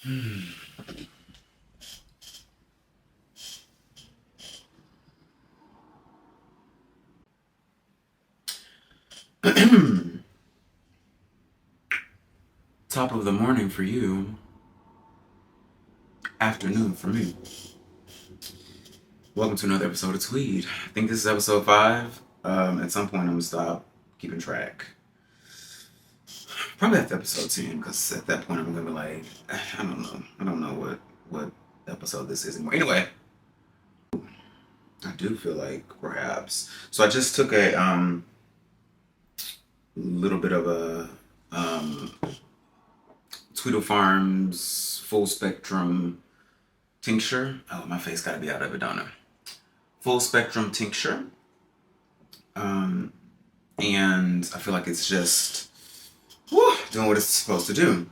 Top of the morning for you, afternoon for me. Welcome to another episode of Tweed. I think this is episode 5. At some point, I'm gonna stop keeping track. Probably after episode 10, because at that point, I'm gonna be like, I don't know. I don't know what episode this is anymore. Anyway, I do feel like perhaps. So I just took a little bit of a Tweedle Farms full spectrum tincture. Oh, my face gotta be out of it, don't it? Full spectrum tincture. And I feel like it's just doing what it's supposed to do.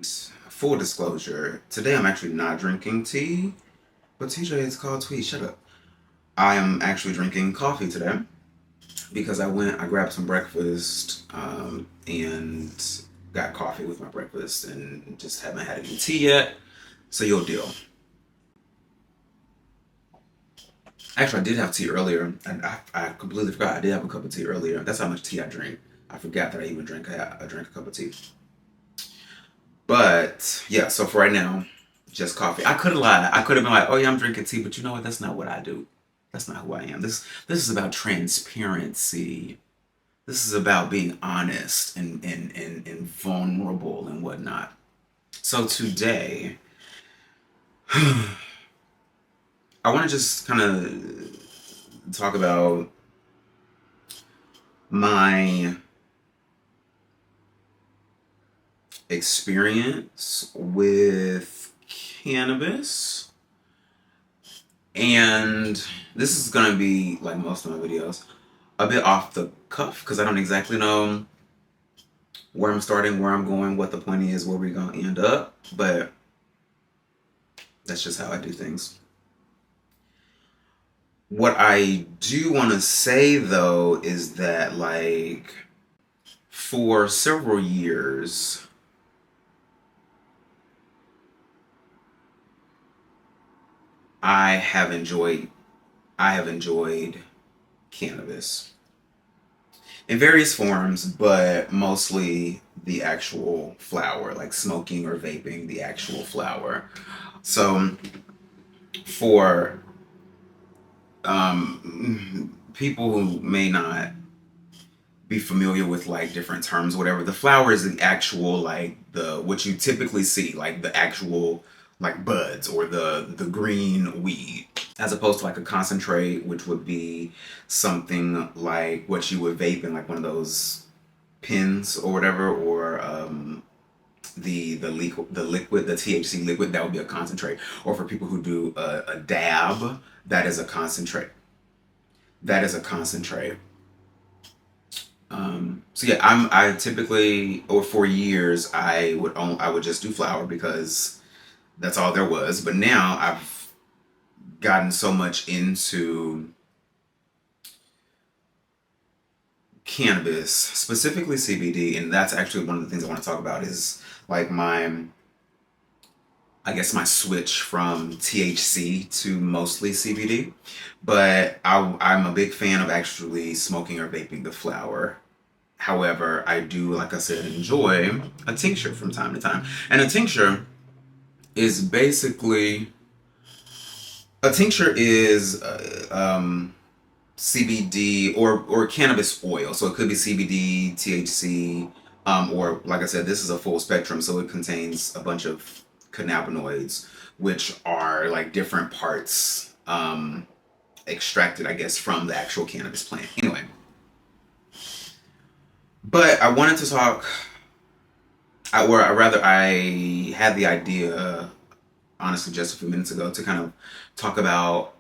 Full disclosure, today I'm actually not drinking tea, but TJ, it's called Tweed, shut up. I am actually drinking coffee today because I grabbed some breakfast, and got coffee with my breakfast and just haven't had any tea yet, so you'll deal. Actually, I did have tea earlier, and I completely forgot I did have a cup of tea earlier. That's how much tea I drink. I forgot that I even drank I drank a cup of tea. But yeah, so for right now, just coffee. I could have lied. I could have been like, oh yeah, I'm drinking tea, but you know what? That's not what I do. That's not who I am. This is about transparency. This is about being honest and vulnerable and whatnot. So today, I want to just kind of talk about my experience with cannabis. And this is going to be, like most of my videos, a bit off the cuff because I don't exactly know where I'm starting, where I'm going, what the point is, where we're going to end up. But that's just how I do things. What I do want to say, though, is that, like, for several years, I have enjoyed cannabis in various forms, but mostly the actual flower, like smoking or vaping the actual flower. So for people who may not be familiar with like different terms, whatever, the flower is the actual, like, the what you typically see, like the actual, like, buds or the green weed, as opposed to like a concentrate, which would be something like what you would vape in, like one of those pins or whatever, or the THC liquid, that would be a concentrate. Or for people who do a dab, that is a concentrate. That is a concentrate. So yeah, I typically, or for years, I would just do flower because that's all there was. But now I've gotten so much into cannabis, specifically CBD, and that's actually one of the things I want to talk about is like I guess my switch from THC to mostly CBD. But I'm a big fan of actually smoking or vaping the flower. However, I do, like I said, enjoy a tincture from time to time. And is basically a tincture is CBD or cannabis oil. So it could be CBD, THC, or like I said, this is a full spectrum. So it contains a bunch of cannabinoids, which are like different parts extracted, I guess, from the actual cannabis plant. Anyway, but I wanted to talk, I had the idea, honestly, just a few minutes ago, to kind of talk about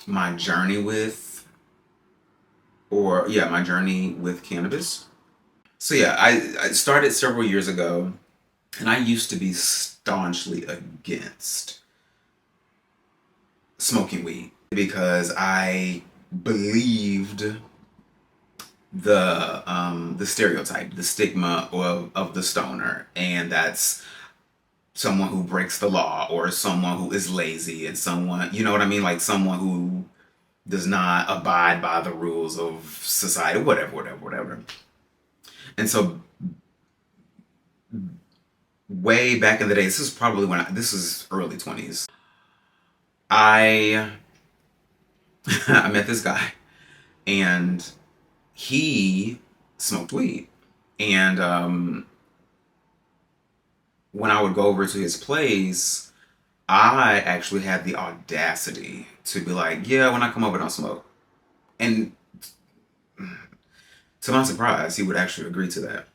my journey with, my journey with cannabis. So yeah, I started several years ago, and I used to be staunchly against smoking weed because I believed the stereotype, the stigma of the stoner, and that's someone who breaks the law or someone who is lazy and someone, you know what I mean, like someone who does not abide by the rules of society, whatever. And so way back in the day, this is probably this is early 20s. I I met this guy and he smoked weed. And when I would go over to his place, I actually had the audacity to be like, yeah, when I come over, don't smoke. And to my surprise, he would actually agree to that.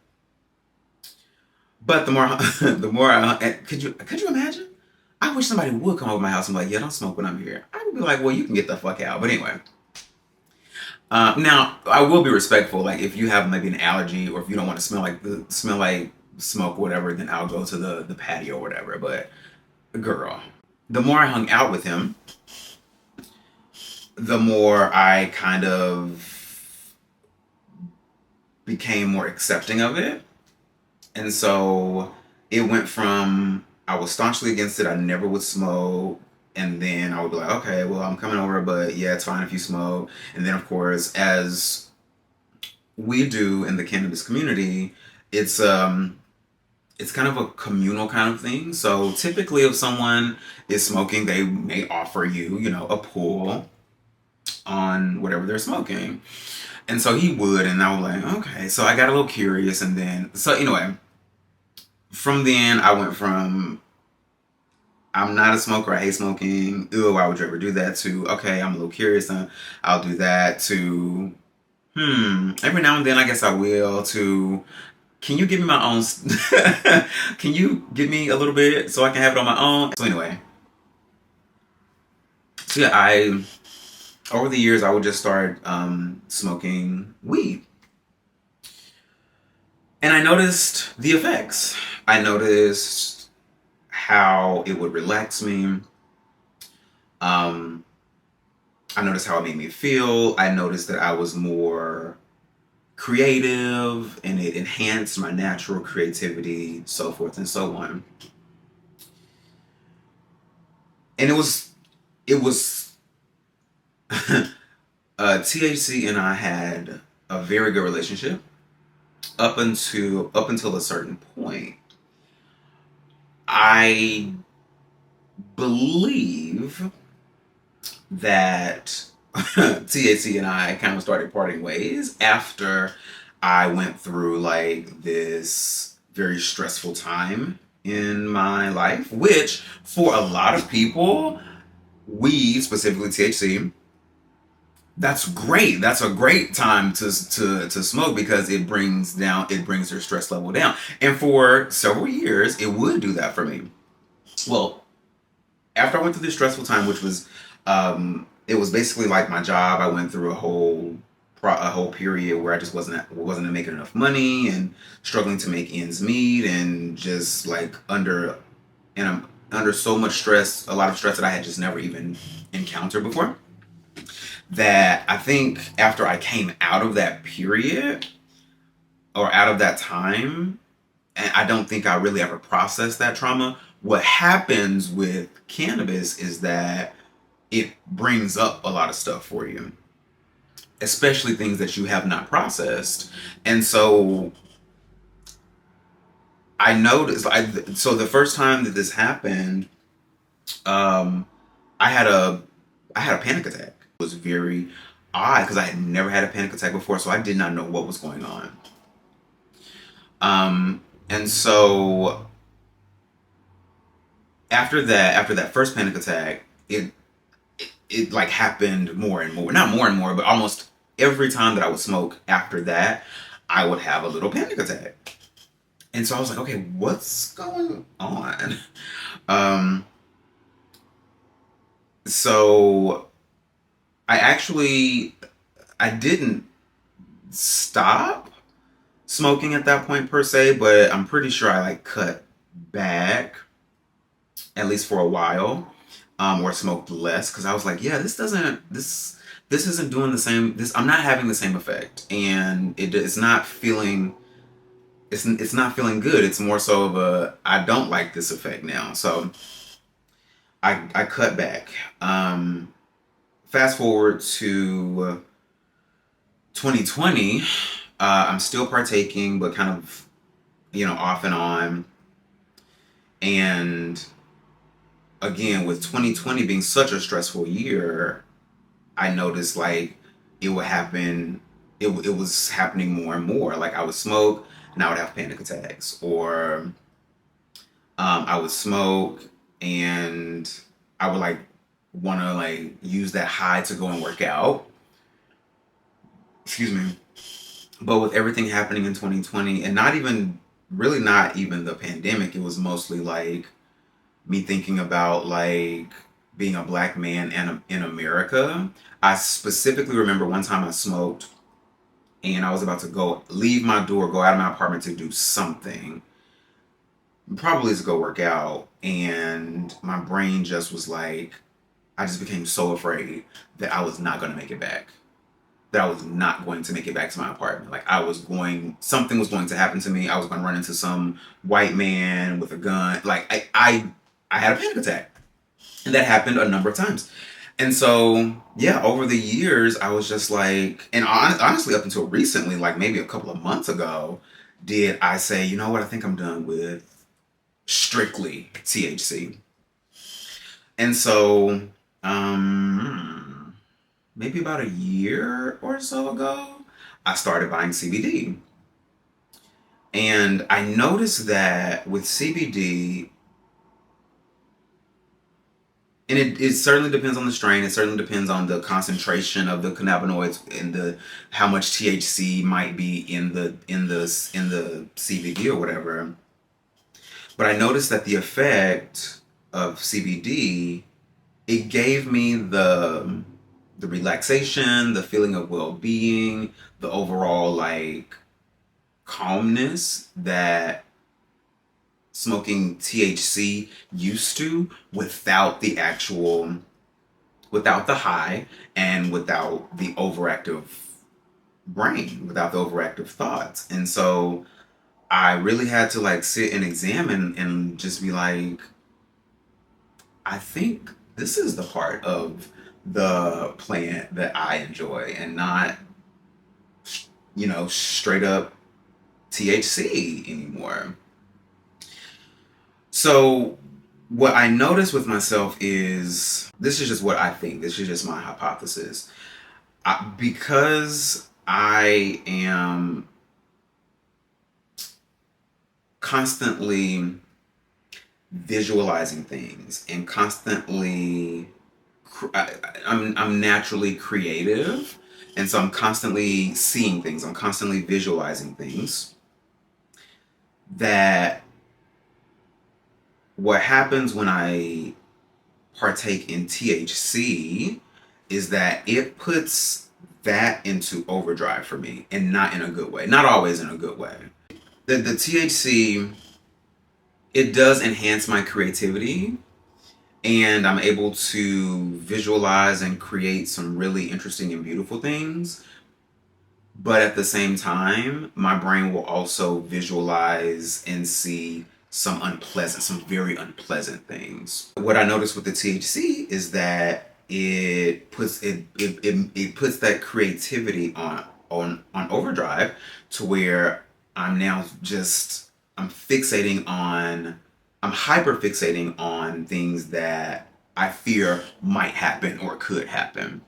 But the more, the more, could you imagine? I wish somebody would come over to my house and be like, yeah, don't smoke when I'm here. I would be like, well, you can get the fuck out. But anyway, now I will be respectful. Like if you have maybe an allergy or if you don't want to smell like smoke or whatever, then I'll go to the patio or whatever. But girl, the more I hung out with him, the more I kind of became more accepting of it. And so it went from I was staunchly against it, I never would smoke. And then I would be like, okay, well, I'm coming over, but yeah, it's fine if you smoke. And then, of course, as we do in the cannabis community, it's it's kind of a communal kind of thing. So typically, if someone is smoking, they may offer you, you know, a pull on whatever they're smoking. And so he would, and I was like, okay. So I got a little curious, and then, so anyway, from then I went from I'm not a smoker, I hate smoking, ew, why would you ever do that, to okay, I'm a little curious, and I'll do that, to every now and then I guess I will, to can you give me my own, can you give me a little bit so I can have it on my own? So anyway, so yeah, over the years I would just start smoking weed. And I noticed the effects. I noticed how it would relax me. Um, I noticed how it made me feel. I noticed that I was more creative and it enhanced my natural creativity, so forth and so on. And it was THC and I had a very good relationship up until a certain point. I believe that THC and I kind of started parting ways after I went through like this very stressful time in my life, which for a lot of people, weed, specifically THC, that's great. That's a great time to smoke because it brings your stress level down. And for several years, it would do that for me. Well, after I went through this stressful time, which was it was basically like my job. I went through a whole period where I just wasn't making enough money and struggling to make ends meet and just like I'm under so much stress, a lot of stress that I had just never even encountered before. That I think after I came out of that period or out of that time, and I don't think I really ever processed that trauma. What happens with cannabis is that it brings up a lot of stuff for you, especially things that you have not processed. And so I noticed, so the first time that this happened, um, I had a, I had a panic attack. It was very odd because I had never had a panic attack before, so I did not know what was going on. And so after that first panic attack, it like happened more and more. Not more and more, but almost every time that I would smoke after that, I would have a little panic attack. And so I was like, okay, what's going on? Um, so I actually I didn't stop smoking at that point per se, but I'm pretty sure I like cut back at least for a while. or smoked less, because I was like, yeah, this isn't doing the same. This I'm not having the same effect, and it's not feeling it's not feeling good. It's more so of a I don't like this effect now, so I cut back. Fast forward to 2020, I'm still partaking, but kind of off and on, and again with 2020 being such a stressful year, I noticed like it would happen. It was happening more and more. Like I would smoke and I would have panic attacks, or I would smoke and I would like want to like use that high to go and work out. Excuse me. But with everything happening in 2020, and not even the pandemic, it was mostly like me thinking about like being a black man in America. I specifically remember one time I smoked and I was about to go leave my door, go out of my apartment to do something, probably to go work out, and my brain just was like, I just became so afraid that I was not going to make it back. That I was not going to make it back to my apartment. Like something was going to happen to me. I was going to run into some white man with a gun. Like I had a panic attack. And that happened a number of times. And so, yeah, over the years, I was just like, and honestly, up until recently, like maybe a couple of months ago, did I say, you know what, I think I'm done with strictly THC. And so, maybe about a year or so ago, I started buying CBD. And I noticed that with CBD, and it certainly depends on the strain. It certainly depends on the concentration of the cannabinoids and the how much THC might be in the CBD or whatever. But I noticed that the effect of CBD, it gave me the relaxation, the feeling of well-being, the overall like calmness that smoking THC used to, without the high and without the overactive brain, without the overactive thoughts. And so I really had to like sit and examine and just be like, I think this is the part of the plant that I enjoy and not, straight up THC anymore. So what I notice with myself is this is just what I think. This is just my hypothesis. Because I am constantly visualizing things and constantly, I'm naturally creative. And so I'm constantly seeing things. I'm constantly visualizing things that what happens when I partake in THC is that it puts that into overdrive for me, and not in a good way. Not always in a good way. The THC, it does enhance my creativity, and I'm able to visualize and create some really interesting and beautiful things. But at the same time, my brain will also visualize and see some very unpleasant things. What I noticed with the THC is that it puts that creativity on overdrive, to where I'm fixating on I'm hyper fixating on things that I fear might happen or could happen,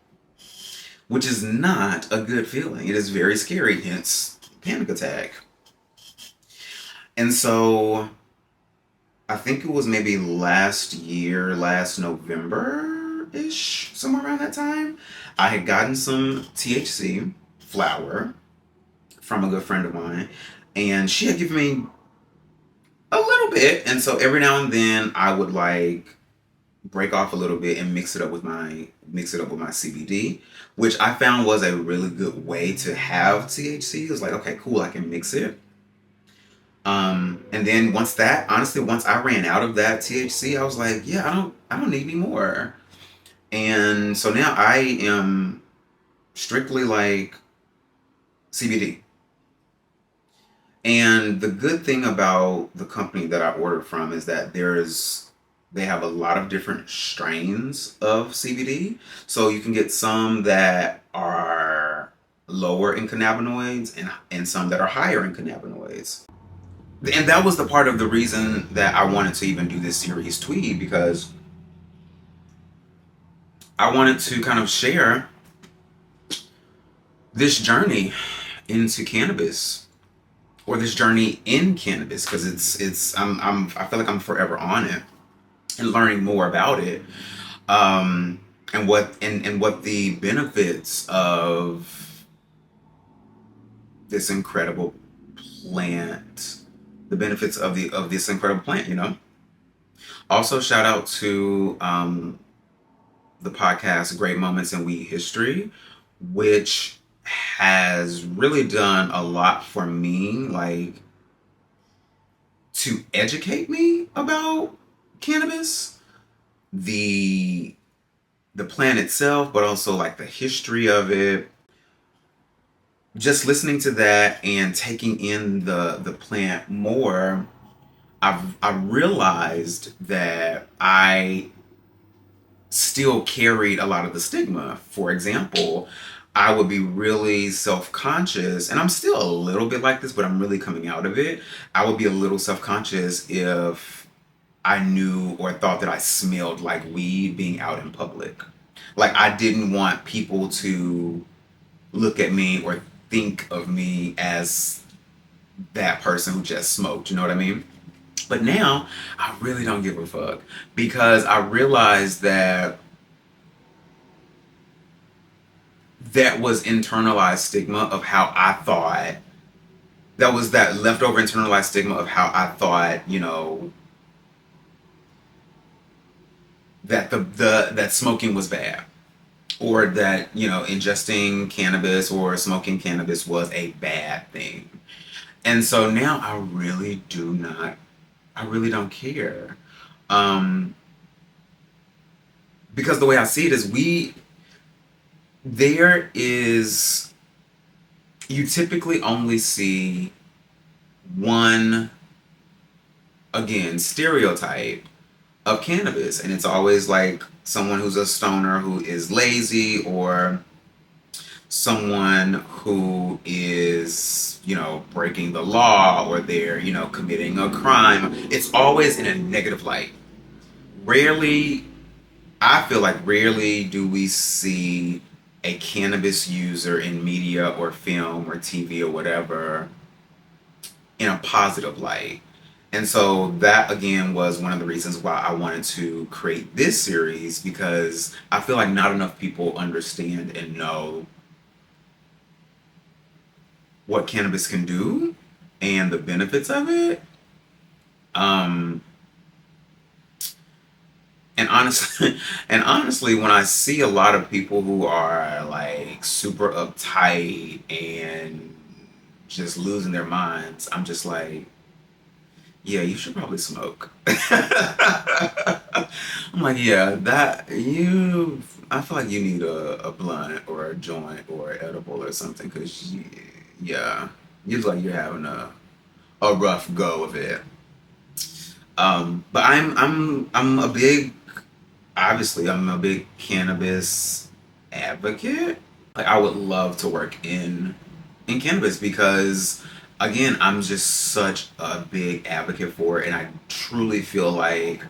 which is not a good feeling. It is very scary, hence panic attack. And so I think it was maybe last November-ish, somewhere around that time, I had gotten some THC flower from a good friend of mine, and she had given me a little bit. And so every now and then I would like break off a little bit and mix it up with my CBD, which I found was a really good way to have THC. It was like, okay, cool, I can mix it. And then once I ran out of that THC, I was like, yeah, I don't need any more. And so now I am strictly like CBD. And the good thing about the company that I ordered from is that they have a lot of different strains of CBD. So you can get some that are lower in cannabinoids and some that are higher in cannabinoids. And that was the part of the reason that I wanted to even do this series Tweed, because I wanted to kind of share this journey into cannabis, or this journey in cannabis, because I feel like I'm forever on it and learning more about it, and what the benefits of this incredible plant, the benefits of this incredible plant, you know. Also, shout out to the podcast Great Moments in Weed History, which has really done a lot for me, like to educate me about cannabis, the the plant itself, but also like the history of it. Just listening to that and taking in the plant more, I realized that I still carried a lot of the stigma. For example, I would be really self-conscious, and I'm still a little bit like this, but I'm really coming out of it. I would be a little self-conscious if I knew or thought that I smelled like weed being out in public. Like, I didn't want people to look at me or think of me as that person who just smoked, you know what I mean? But now I really don't give a fuck, because I realized that that was internalized stigma of how I thought, that was that leftover internalized stigma of how I thought, you know, that that smoking was bad, or that, you know, ingesting cannabis or smoking cannabis was a bad thing. And so now I really don't care. Um, because the way I see it is, there is, you typically only see one, again, stereotype of cannabis. And it's always like someone who's a stoner who is lazy, or someone who is, you know, breaking the law, or they're, you know, committing a crime. It's always in a negative light. Rarely, I feel like rarely do we see a cannabis user in media or film or TV or whatever in a positive light. And so that again was one of the reasons why I wanted to create this series, because I feel like not enough people understand and know what cannabis can do and the benefits of it. Um, and honestly, and honestly, when I see a lot of people who are like super uptight and just losing their minds, I'm just like, yeah, you should probably smoke. I'm like, yeah, I feel like you need a blunt or a joint or edible or something, because yeah, you look like you're having a rough go of it. But I'm a big, obviously, I'm a big cannabis advocate. Like, I would love to work in cannabis, because again, I'm just such a big advocate for it, and I truly feel like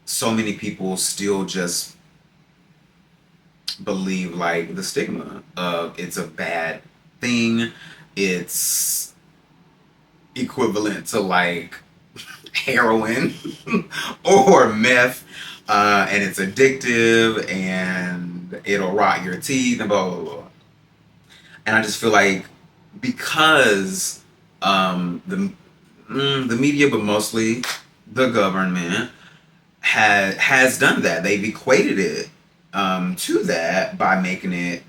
so many people still just believe like the stigma of it's a bad thing. It's equivalent to like heroin or meth, and it's addictive and it'll rot your teeth and blah blah blah. And I just feel like, because the media, but mostly the government, has done that. They've equated it to that by making it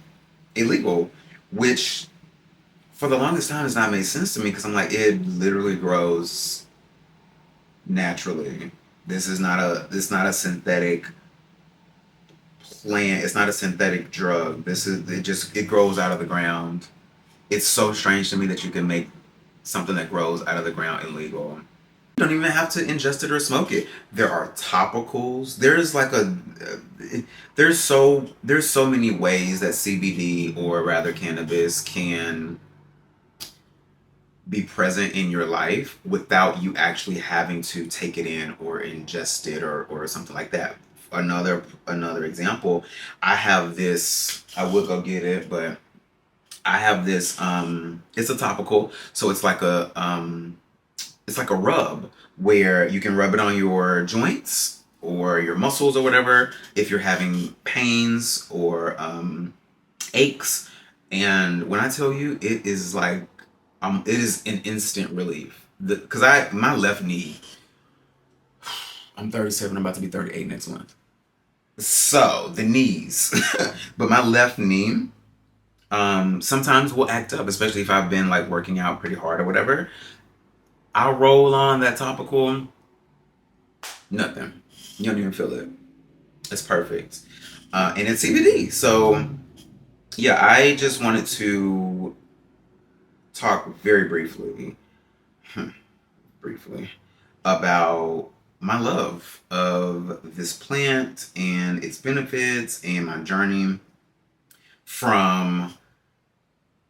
illegal, which for the longest time, it's not made sense to me because I'm like, it literally grows naturally. It's not a synthetic plant. It's not a synthetic drug. It grows out of the ground. It's so strange to me that you can make something that grows out of the ground illegal. You don't even have to ingest it or smoke it. There are topicals. There's so many ways that CBD, or rather cannabis, can be present in your life without you actually having to take it in or ingest it or something like that. Another example, I have this, I would go get it, but I have this it's a topical, so it's like a rub where you can rub it on your joints or your muscles or whatever if you're having pains or aches. And when I tell you, it is like it is an instant relief. Because my left knee, I'm 37, I'm about to be 38 next month. So the knees, but my left knee sometimes will act up, especially if I've been like working out pretty hard or whatever. I'll roll on that topical, nothing. You don't even feel it. It's perfect. And it's CBD. So yeah, I just wanted to talk very briefly about my love of this plant and its benefits and my journey from,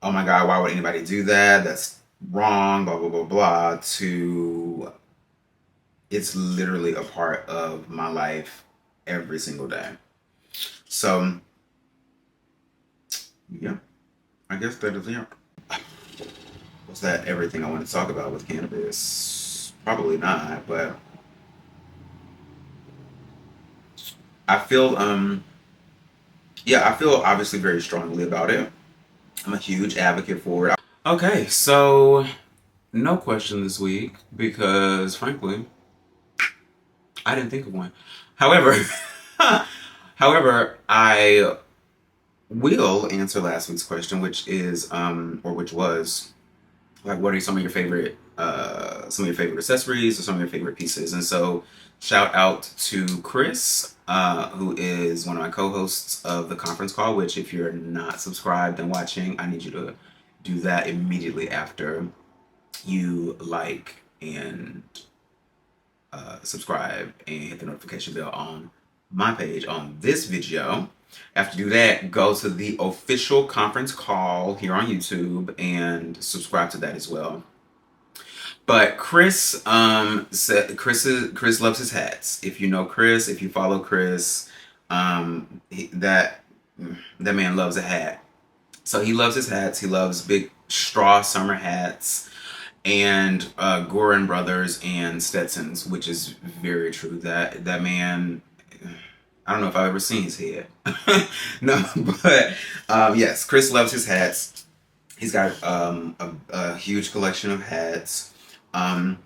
oh my God, why would anybody do that? That's wrong, blah, blah, blah, blah, to it's literally a part of my life every single day. So, yeah, I guess that is it. Was that everything I want to talk about with cannabis? Probably not, but I feel I feel obviously very strongly about it. I'm a huge advocate for it. Okay, so no question this week because frankly, I didn't think of one. However, I will answer last week's question, which is or which was like, what are some of your favorite accessories or some of your favorite pieces? And so shout out to Chris, who is one of my co-hosts of the conference call, which if you're not subscribed and watching, I need you to do that immediately after you like and subscribe and hit the notification bell on my page on this video. After you do that, go to the official conference call here on YouTube and subscribe to that as well. But Chris said Chris loves his hats. If you know Chris, if you follow Chris, that man loves a hat. So he loves his hats. He loves big straw summer hats and Gorin Brothers and Stetsons, which is very true. That man, I don't know if I've ever seen his head. No, but yes, Chris loves his hats. He's got a huge collection of hats. So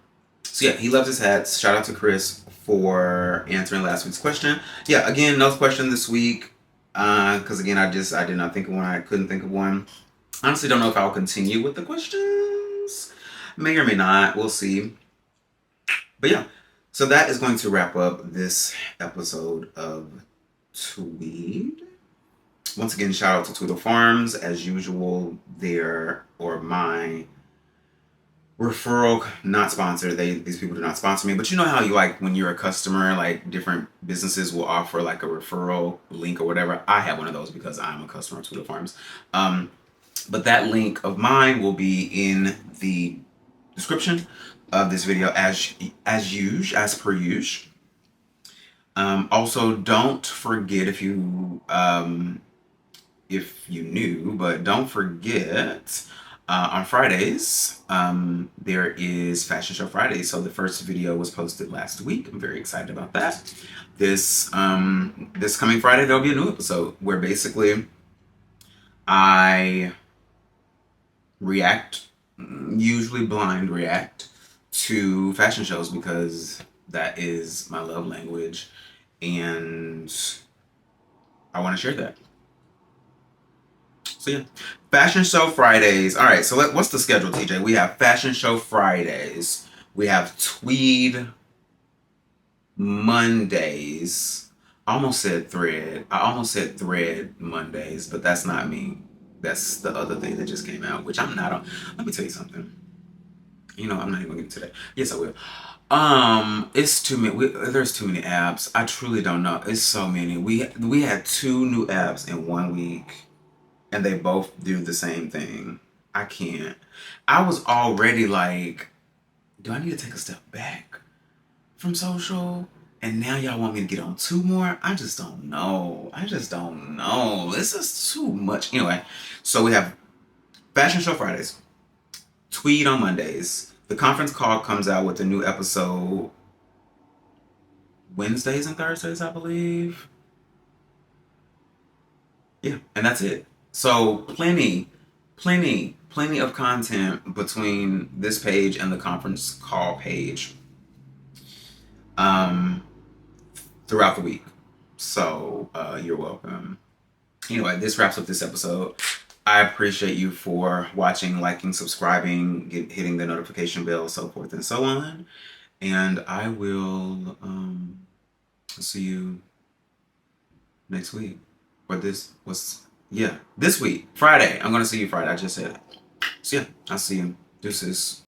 yeah, he loves his hats. Shout out to Chris for answering last week's question. Yeah, again, no question this week. Because again, I did not think of one. I couldn't think of one. Honestly, don't know if I'll continue with the questions. May or may not. We'll see. But yeah, so that is going to wrap up this episode of TWEED. Once again, shout out to Tweedle Farms. As usual, my referral, not sponsored. These people do not sponsor me. But you know how you like when you're a customer, like different businesses will offer like a referral link or whatever. I have one of those because I'm a customer of Tweedle Farms. But that link of mine will be in the description of this video as per usual. Also, don't forget if you knew, but don't forget on Fridays there is Fashion Show Friday. So the first video was posted last week. I'm very excited about that. This coming Friday there'll be a new episode where basically I usually blind react to fashion shows because that is my love language and I want to share that. So yeah, Fashion Show Fridays. All right, so what's the schedule, TJ? We have Fashion Show Fridays. We have Tweed Mondays. I almost said Thread. I almost said Thread Mondays, but that's not me. That's the other thing that just came out, which I'm not on. Let me tell you something. You know, I'm not even gonna get to that. Yes, I will. It's too many. There's too many apps. I truly don't know. It's so many. We had two new apps in 1 week, and they both do the same thing. I can't. I was already like, do I need to take a step back from social? And now y'all want me to get on two more? I just don't know. I just don't know. This is too much. Anyway, so we have Fashion Show Fridays, Tweed on Mondays. The conference call comes out with a new episode Wednesdays and Thursdays, I believe. Yeah, and that's it. So plenty of content between this page and the conference call page um, throughout the week. So you're welcome. Anyway, this wraps up this episode. I appreciate you for watching, liking, subscribing, hitting the notification bell, so forth and so on. And I will see you next week. Or this week. Friday. I'm going to see you Friday. I just said it. So yeah, I'll see you. Deuces.